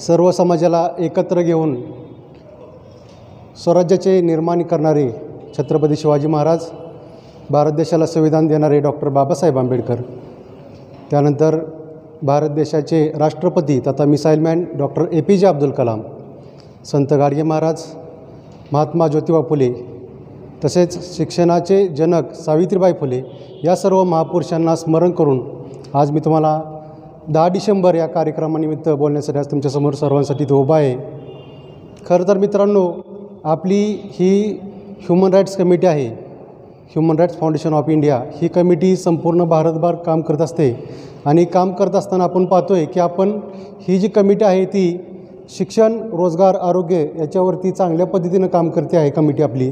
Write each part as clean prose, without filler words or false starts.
सर्व समाजाला एकत्र घेऊन स्वराज्याचे निर्माण करणारे छत्रपती शिवाजी महाराज, भारत देशाला संविधान देणारे डॉक्टर बाबासाहेब आंबेडकर, त्यानंतर भारत देशाचे राष्ट्रपती तथा missile man doctor APJ Abdul Kalam, संत गाडगे महाराज, महात्मा ज्योतिबा फुले, तसेच शिक्षणाचे जनक सावित्रीबाई फुले या सर्व महापुरुषांना स्मरण करून आज मी तुम्हाला 10 डिसेंबर या कार्यक्रमानिमित्त बोलण्यासाठी आज तुमच्यासमोर सर्वांसाठी इथे उभा आहे. खरं तर मित्रांनो, आपली ही ह्युमन राईट्स कमिटी आहे, human rights foundation of India. ही कमिटी संपूर्ण भारतभर काम करत असते आणि काम करत असताना आपण पाहतो आहे की ही जी कमिटी आहे ती शिक्षण, रोजगार, आरोग्य याच्यावरती चांगल्या पद्धतीनं काम करते आहे कमिटी आपली.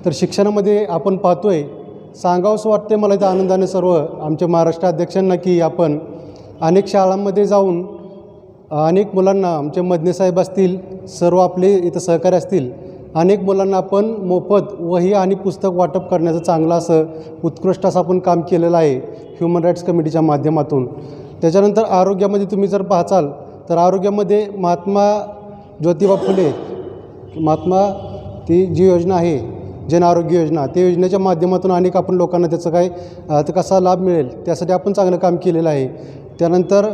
तर शिक्षणामध्ये आपण पाहतो आहे, सांगावंसं वाटते मला इथं आनंदाने सर्व आमच्या महाराष्ट्र अध्यक्षांना की आपण अनेक शाळांमध्ये जाऊन अनेक मुलांना, आमचे मदने साहेब असतील, सर्व आपले इथं सहकारी असतील, अनेक मुलांना आपण मोफत वही आणि पुस्तक वाटप करण्याचं चांगलं असं उत्कृष्ट असं आपण काम केलेलं आहे ह्युमन राईट्स कमिटीच्या माध्यमातून. त्याच्यानंतर आरोग्यामध्ये तुम्ही जर पाहाल तर आरोग्यामध्ये महात्मा ज्योतिबा फुले ती जी योजना आहे जन आरोग्य योजना, त्या योजनेच्या माध्यमातून अनेक आपण लोकांना त्याचा कसा लाभ मिळेल त्यासाठी आपण चांगलं काम केलेलं आहे. त्यानंतर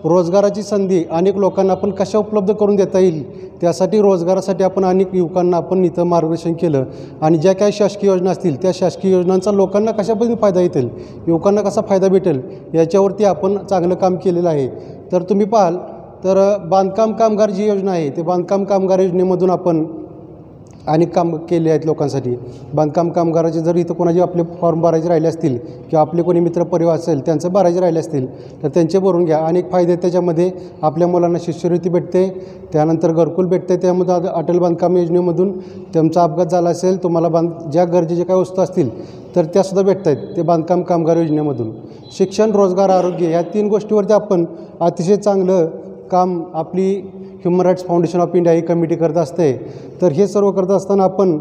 रोजगाराची संधी अनेक लोकांना आपण कशा उपलब्ध करून देता येईल त्यासाठी रोजगारासाठी आपण अनेक युवकांना आपण इथं मार्गदर्शन केलं आणि ज्या काही शासकीय योजना असतील त्या शासकीय योजनांचा लोकांना कशा पद्धतीने फायदा येतील, युवकांना कसा फायदा भेटेल याच्यावरती आपण चांगलं काम केलेलं आहे. तर तुम्ही पाहाल तर बांधकाम कामगार जी योजना आहे ते बांधकाम कामगार योजनेमधून आपण अनेक काम केले आहेत लोकांसाठी. बांधकाम कामगाराचे जर इथं कोणाचे आपले फॉर्म भरायचे राहिले असतील किंवा आपले कोणी मित्रपरिवार असेल त्यांचं भरायचे राहिले असतील तर त्यांचे भरून घ्या. अनेक फायदे त्याच्यामध्ये आपल्या मुलांना शिष्यवृत्ती भेटते, त्यानंतर घरकुल भेटते, त्यामध्ये अटल बांधकाम योजनेमधून तुमचा अपघात झाला असेल, तुम्हाला ज्या गरजेच्या काही वस्तू असतील तर त्यासुद्धा भेटत आहेत ते बांधकाम कामगार योजनेमधून. शिक्षण, रोजगार, आरोग्य या 3 गोष्टीवरती आपण अतिशय चांगलं काम आपली human rights foundation of India ही कमिटी करत असते. तर हे सर्व करत असताना आपण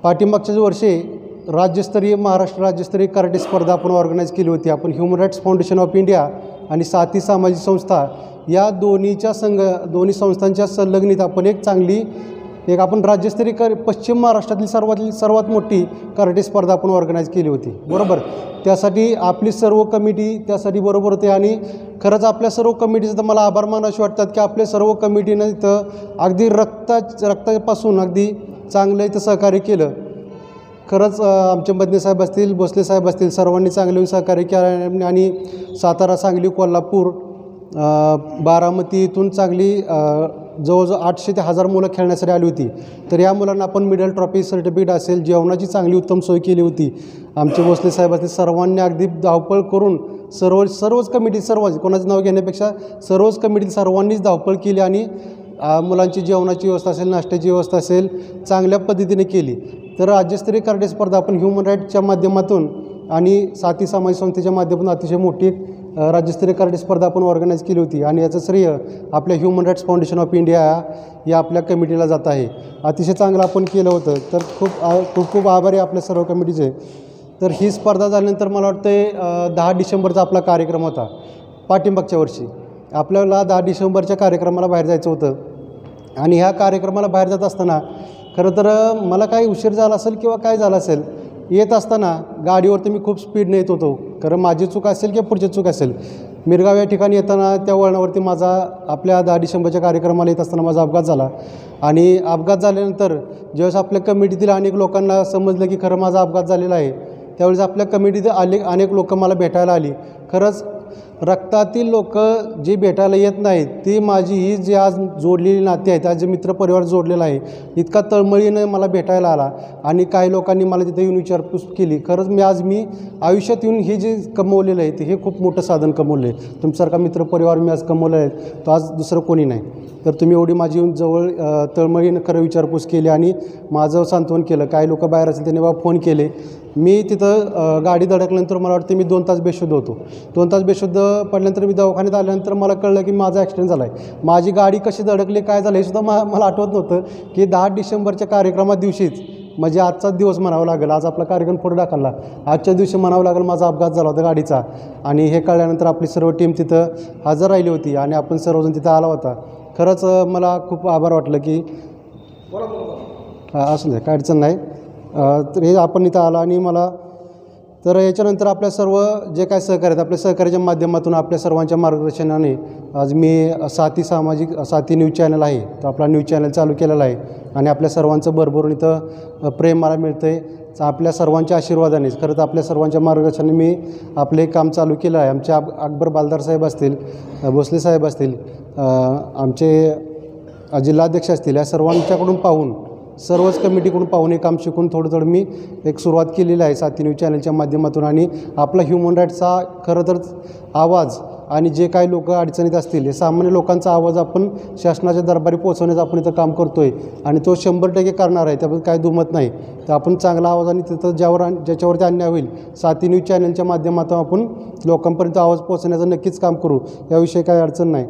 पाठीमागच्या वर्षी महाराष्ट्र राज्यस्तरीय कराटे स्पर्धा आपण ऑर्गनाईज केली होती. आपण human rights foundation of India आणि साथी सामाजिक संस्था या दोन्ही संस्थांच्या संलग्नित आपण आपण राज्यस्तरीय पश्चिम महाराष्ट्रातील सर्वात मोठी कराटे स्पर्धा आपण ऑर्गनाईज केली होती, बरोबर. त्यासाठी आपली सर्व कमिटी त्यासाठी बरोबर होते आणि खरंच आपल्या सर्व कमिटीचं तर मला आभार मानावेसे वाटतात की आपल्या सर्व कमिटीनं इथं अगदी रक्तापासून अगदी चांगलं इथं सहकार्य केलं. खरंच आमचे मदने साहेब असतील, भोसले साहेब असतील, सर्वांनी चांगले सहकार्य केलं आणि सातारा, सांगली, कोल्हापूर, बारामती इथून चांगली जवळजवळ 800 ते 1000 मुलं खेळण्यासाठी आली होती. तर या मुलांना आपण मेडल, ट्रॉफी, सर्टिफिकेट असेल, जेवणाची चांगली उत्तम सोय केली होती. आमचे भोसले साहेब असतील, सर्वांनी अगदी धावपळ करून सर्वच कमिटी कोणाचं नाव घेण्यापेक्षा सर्वच कमिटी सर्वांनीच धावपळ केली आणि मुलांची जेवणाची व्यवस्था असेल, नाश्त्याची व्यवस्था असेल, चांगल्या पद्धतीने केली. तर राज्यस्तरीय कराटे स्पर्धा आपण ह्युमन राईट्सच्या माध्यमातून आणि साथी सामाजिक संस्थेच्या माध्यमातून अतिशय मोठी राज्यस्तरीय कराटे स्पर्धा आपण ऑर्गनाईज केली होती आणि याचं श्रेय आपल्या human rights foundation of India या आपल्या कमिटीला जात आहे. अतिशय चांगलं आपण केलं होतं. तर खूप आभारी आपल्या सर्व कमिटीचे. तर ही स्पर्धा झाल्यानंतर मला वाटतं 10 डिसेंबरचा आपला कार्यक्रम होता. पाठीमागच्या वर्षी आपल्याला 10 डिसेंबरच्या कार्यक्रमाला बाहेर जायचं होतं आणि ह्या कार्यक्रमाला बाहेर जात असताना खरं तर मला काही उशीर झाला असेल किंवा काय झालं असेल, येत असताना गाडीवरती मी खूप स्पीडने येत होतो. कारण माझी चूक असेल किंवा पुढची चूक असेल, मिरगाव या ठिकाणी येताना त्या वळणावरती आपल्या 10 डिसेंबरच्या कार्यक्रमाला येत असताना माझा अपघात झाला आणि अपघात झाल्यानंतर ज्यावेळेस आपल्या कमिटीतील अनेक लोकांना समजलं की खरं माझा अपघात झालेला आहे, त्यावेळेस आपल्या कमिटीतील अनेक लोक मला भेटायला आली. खरंच रक्तातील लोक जे भेटायला येत नाहीत ती माझी ही जी आज जोडलेली नाती आहेत, आज जे मित्रपरिवार जोडलेला आहे, इतका तळमळीनं मला भेटायला आला आणि काही लोकांनी मला तिथे येऊन विचारपूस केली. खरंच मी आयुष्यात येऊन हे जे कमवलेलं आहे हे खूप मोठं साधन कमवलं आहे. तुमच्यासारखा मित्रपरिवार मी आज कमवलं आहे तो आज दुसरं कोणी नाही. तर तुम्ही एवढी माझी येऊन जवळ तळमळीनं खरं विचारपूस केली आणि माझं सांत्वन केलं. काही लोक बाहेर असेल त्यांनी बाबा फोन केले. मी तिथं गाडी धडकल्यानंतर मला वाटतं मी 2 तास बेशुद्ध होतो. 2 तास बेशुद्ध पडल्यानंतर मी दवाखान्यात आल्यानंतर मला कळलं की माझा ॲक्सिडेंट झाला आहे. माझी गाडी कशी धडकली, काय झालं हे सुद्धा मला आठवत नव्हतं की 10 डिसेंबरच्या कार्यक्रमा दिवशीच म्हणजे आजचाच दिवस म्हणावं लागेल. आज आपला कार्यक्रम पुढे ढकलला. आजच्या दिवशी म्हणावं लागेल माझा अपघात झाला होता गाडीचा आणि हे कळल्यानंतर आपली सर्व टीम तिथं हजर राहिली होती आणि आपण सर्वजण तिथं आला होता. खरंच मला खूप आभार वाटलं की असू दे, काय अडचण नाही. तर हे आपण इथं आला आणि मला तर याच्यानंतर आपल्या सर्व जे काय सहकार्य आहेत, आपल्या सहकार्याच्या माध्यमातून आपल्या सर्वांच्या मार्गदर्शनाने आज मी साथी न्यूज चॅनल आहे, तो आपला न्यूज चॅनल चालू केलेला आहे आणि आपल्या सर्वांचं भरभरून इथं प्रेम मला मिळतं आहे. आपल्या सर्वांच्या आशीर्वादानेच, खरं तर आपल्या सर्वांच्या मार्गदर्शनाने मी आपले काम चालू केलं आहे. आमचे अकबर बालदार साहेब असतील, भोसले साहेब असतील, आमचे जिल्हाध्यक्ष असतील, या सर्वांच्याकडून पाहून, सर्वच कमिटीकडून पाहून हे काम शिकून थोडं मी एक सुरुवात केलेली आहे साथी न्यूज चॅनलच्या माध्यमातून. आणि आपला ह्युमन राईट्सचा खरं तर आवाज आणि जे काही लोक अडचणीत असतील, हे सामान्य लोकांचा आवाज आपण शासनाच्या दरबारी पोहोचवण्याचं आपण इथं काम करतो आहे आणि तो 100% करणार आहे, त्याबद्दल काही दुमत नाही. तर आपण चांगला आवाज आणि तिथं ज्याच्यावरती अन्याय होईल, साथी न्यूज चॅनलच्या माध्यमातून आपण लोकांपर्यंत आवाज पोहोचण्याचं नक्कीच काम करू, याविषयी काही अडचण नाही.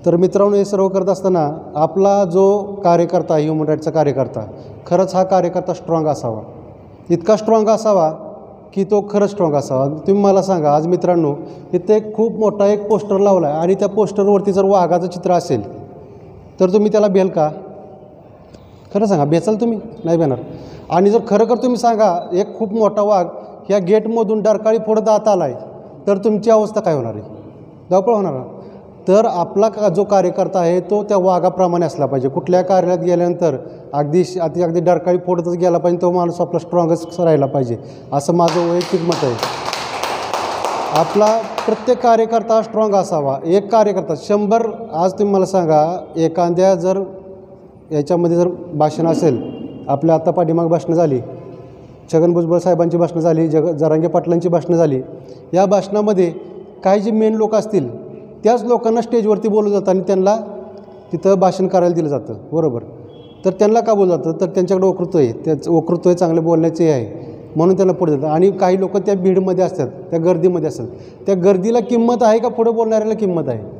तर मित्रांनो, हे सर्व करत असताना आपला जो कार्यकर्ता, ह्युमन राईटचा कार्यकर्ता, खरंच हा कार्यकर्ता स्ट्रॉंग असावा, इतका स्ट्रॉंग असावा की तो खरंच स्ट्रॉंग असावा. तुम्ही मला सांगा, आज मित्रांनो इथे एक खूप मोठा एक पोस्टर लावला आहे आणि त्या पोस्टरवरती जर वाघाचं चित्र असेल तर तुम्ही त्याला भेल का? खरं सांगा, भेचाल तुम्ही? नाही भेणार. आणि जर खरं तुम्ही सांगा, एक खूप मोठा वाघ ह्या गेटमधून डरकाळी फोडत आत आला आहे, तर तुमची अवस्था काय होणार आहे? धावपळ होणार ना. तर आपला जो कार्यकर्ता आहे तो त्या वाघाप्रमाणे असला पाहिजे. कुठल्या कार्यालयात गेल्यानंतर अगदी डरकाळी फोडतच गेला पाहिजे, तो माणूस आपला स्ट्रॉंगच राहिला पाहिजे, असं माझं वैयक्तिक मत आहे. आपला प्रत्येक कार्यकर्ता स्ट्रॉंग असावा. एक कार्यकर्ता 100, आज तुम्ही मला सांगा, एखाद्या जर याच्यामध्ये जर भाषण असेल, आपल्या आता पाठीमाग भाषणं झाली, छगन भुजबळ साहेबांची भाषणं झाली, जरांगे पाटलांची भाषणं झाली, या भाषणामध्ये काही जे मेन लोक असतील त्याच लोकांना स्टेजवरती बोललं जातं आणि त्यांना तिथं भाषण करायला दिलं जातं, बरोबर. तर त्यांना का बोललं जातं? तर त्यांच्याकडे वक्तृत्व आहे, वक्तृत्व आहे, चांगले बोलण्याचे आहे, म्हणून त्यांना पुढे जातं. आणि काही लोक त्या भीडमध्ये असतात, त्या गर्दीमध्ये असतात, त्या गर्दीला किंमत आहे का पुढे बोलणाऱ्याला किंमत आहे?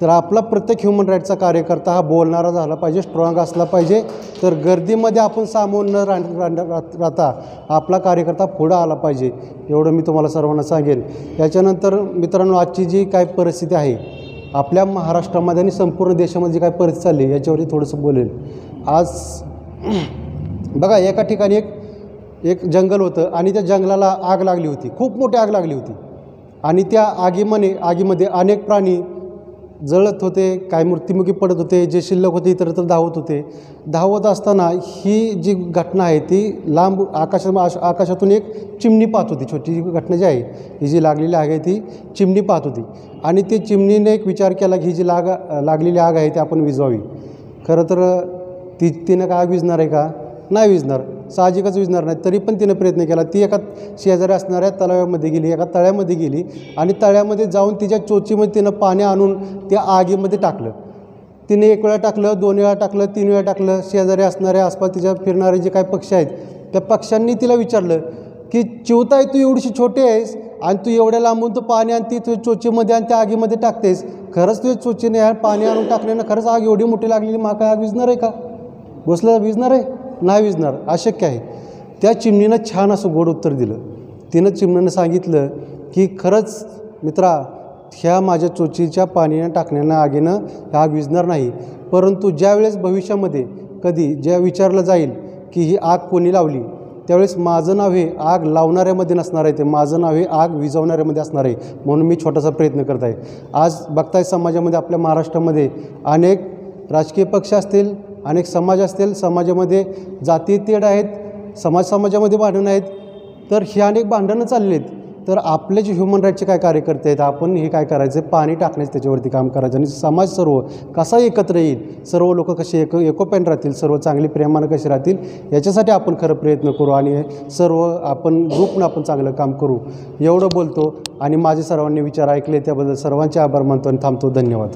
तर आपला प्रत्येक ह्युमन राईटचा कार्यकर्ता हा बोलणारा झाला पाहिजे, स्ट्रॉंग असला पाहिजे. तर गर्दीमध्ये आपण सामावून न राहता आपला कार्यकर्ता पुढं आला पाहिजे, एवढं मी तुम्हाला सर्वांना सांगेन. याच्यानंतर मित्रांनो, आजची जी काय परिस्थिती आहे आपल्या महाराष्ट्रामध्ये आणि संपूर्ण देशामध्ये जी काय परिस्थिती चालली आहे, याच्यावरती थोडंसं बोलेल. आज बघा, एका ठिकाणी एक जंगल होतं आणि त्या जंगलाला आग लागली होती, खूप मोठी आग लागली होती. आणि त्या आगीमध्ये अनेक प्राणी जळत होते, काय मृत्युमुखी पडत होते, जे शिल्लक होते इतरत्र धावत होते. धावत असताना ही जी घटना आहे ती लांब आकाशातून एक चिमणी पाहत होती. छोटी घटना जी आहे, ही जी लागलेली आग आहे ती चिमणी पाहत होती आणि ती चिमणीने एक विचार केला की ही जी लागलेली आग आहे ती आपण विझवावी. खरं तर तिनं काय आग विझणार आहे का? नाही विझणार, साहजिकच विझणार नाही. तरी पण तिनं प्रयत्न केला. ती एका शेजारी असणाऱ्या तलावामध्ये गेली, एका तळ्यामध्ये गेली आणि तळ्यामध्ये जाऊन तिच्या चोचीमध्ये तिनं पाणी आणून त्या आगीमध्ये टाकलं. तिने 1 वेळा टाकलं, 2 वेळा टाकलं, 3 वेळा टाकलं. शेजारी असणाऱ्या आसपास तिच्या फिरणारे जे काही पक्षी आहेत, त्या पक्ष्यांनी तिला विचारलं की चिवताई, तू एवढीशी छोटी आहेस आणि तू एवढ्या लांबून तू पाणी आणते तुझ्या चोचीमध्ये आणि त्या आगीमध्ये टाकतेस, खरंच तुझ्या चोचीने पाणी आणून टाकल्यानं खरंच आग एवढी मोठी लागलेली, मग काय आग विझणार आहे का? घोसलं विझणार आहे? नाही विझणार, अशक्य आहे. त्या चिमणीनं छान असं गोड उत्तर दिलं. चिमणीनं सांगितलं की खरंच मित्रा, ह्या माझ्या चोचीच्या पाण्यानं टाकण्यानं आगीनं ह्या आग विझणार नाही, परंतु ज्यावेळेस भविष्यामध्ये कधी विचारलं जाईल की ही आग कोणी लावली, त्यावेळेस माझं नाव हे आग लावणाऱ्यामध्ये नसणार आहे, ते माझं नाव हे आग विझवणाऱ्यामध्ये असणार आहे. म्हणून मी छोटासा प्रयत्न करत आहे. आज बघताय समाजामध्ये, आपल्या महाराष्ट्रामध्ये अनेक राजकीय पक्ष असतील, अनेक समाज असतील, समाजामध्ये जाती तेढ आहेत, समाजामध्ये भांडणं आहेत. तर ही अनेक भांडणं चालली आहेत. तर आपले जे ह्युमन राईटचे काय कार्यकर्ते आहेत, आपण हे काय करायचं, पाणी टाकण्याचं त्याच्यावरती काम करायचं आणि समाज सर्व कसा एकत्र येईल, सर्व लोक कसे एकोप्याने राहतील, सर्व चांगली प्रेमानं कसे राहतील, याच्यासाठी आपण खरं प्रयत्न करू आणि सर्व आपण ग्रुपनं आपण चांगलं काम करू, एवढं बोलतो. आणि माझे सर्वांनी विचार ऐकले त्याबद्दल सर्वांचे आभार मानतो आणि थांबतो. धन्यवाद.